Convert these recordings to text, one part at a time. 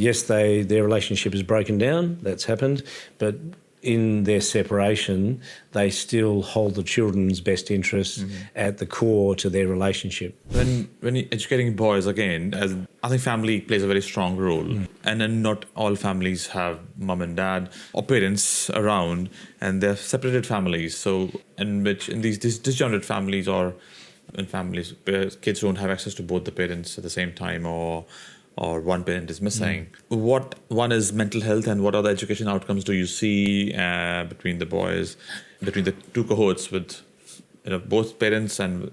Yes, their relationship is broken down, that's happened, but in their separation, they still hold the children's best interests at the core to their relationship. When you're educating boys, again, I think family plays a very strong role. And then not all families have mum and dad or parents around, and they're separated families. So in these disjointed families, or in families where kids don't have access to both the parents at the same time, or one parent is missing. What one is mental health, and what other education outcomes do you see between the boys, between the two cohorts with both parents and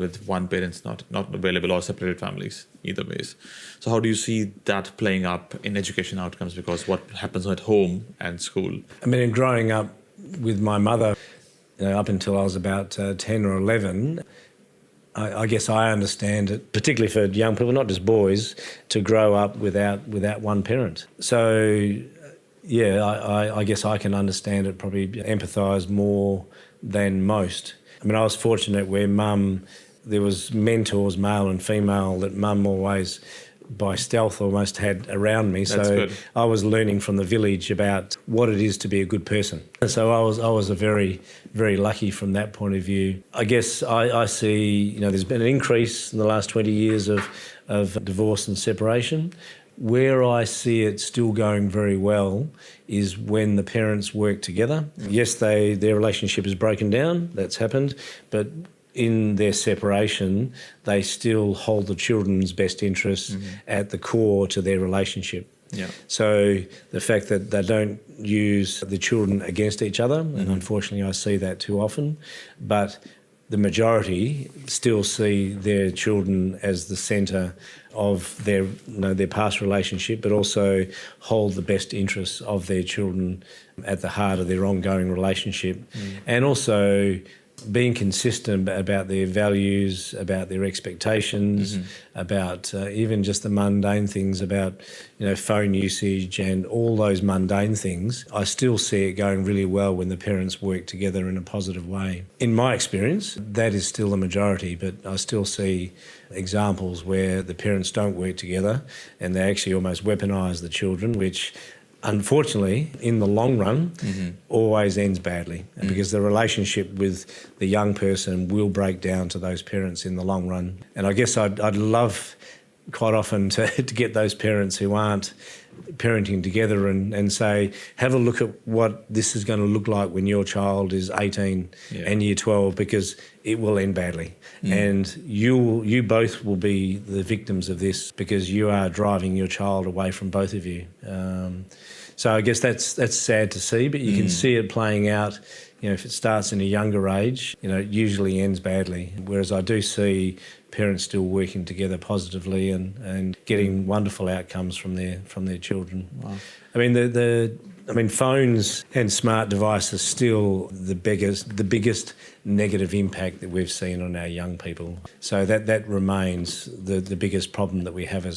with one parent's not available, or separated families, either ways? So how do you see that playing up in education outcomes? Because what happens at home and school? I mean, growing up with my mother, up until I was about 10 or 11, I guess I understand it, particularly for young people, not just boys, to grow up without one parent. So, yeah, I guess I can understand it, probably empathise more than most. I mean, I was fortunate where there was mentors, male and female, that mum always, by stealth, almost had around me. That's so good. I was learning from the village about what it is to be a good person. And so I was a very, very lucky from that point of view. I guess I see, there's been an increase in the last 20 years of divorce and separation. Where I see it still going very well is when the parents work together. Yes, their relationship is broken down, that's happened, but in their separation, they still hold the children's best interests at the core to their relationship. Yeah. So the fact that they don't use the children against each other, and unfortunately I see that too often, but the majority still see their children as the centre of their past relationship, but also hold the best interests of their children at the heart of their ongoing relationship. And also being consistent about their values, about their expectations, about even just the mundane things about, phone usage and all those mundane things. I still see it going really well when the parents work together in a positive way. In my experience, that is still the majority, but I still see examples where the parents don't work together and they actually almost weaponize the children, which unfortunately, in the long run, always ends badly, because the relationship with the young person will break down to those parents in the long run. And I guess I'd love quite often to get those parents who aren't parenting together and say, have a look at what this is going to look like when your child is 18 and year 12, because it will end badly. And you both will be the victims of this, because you are driving your child away from both of you. So I guess that's sad to see, but you can see it playing out. If it starts in a younger age, it usually ends badly. Whereas I do see parents still working together positively and getting wonderful outcomes from their children. Wow. I mean, phones and smart devices are still the biggest negative impact that we've seen on our young people. So that remains the biggest problem that we have as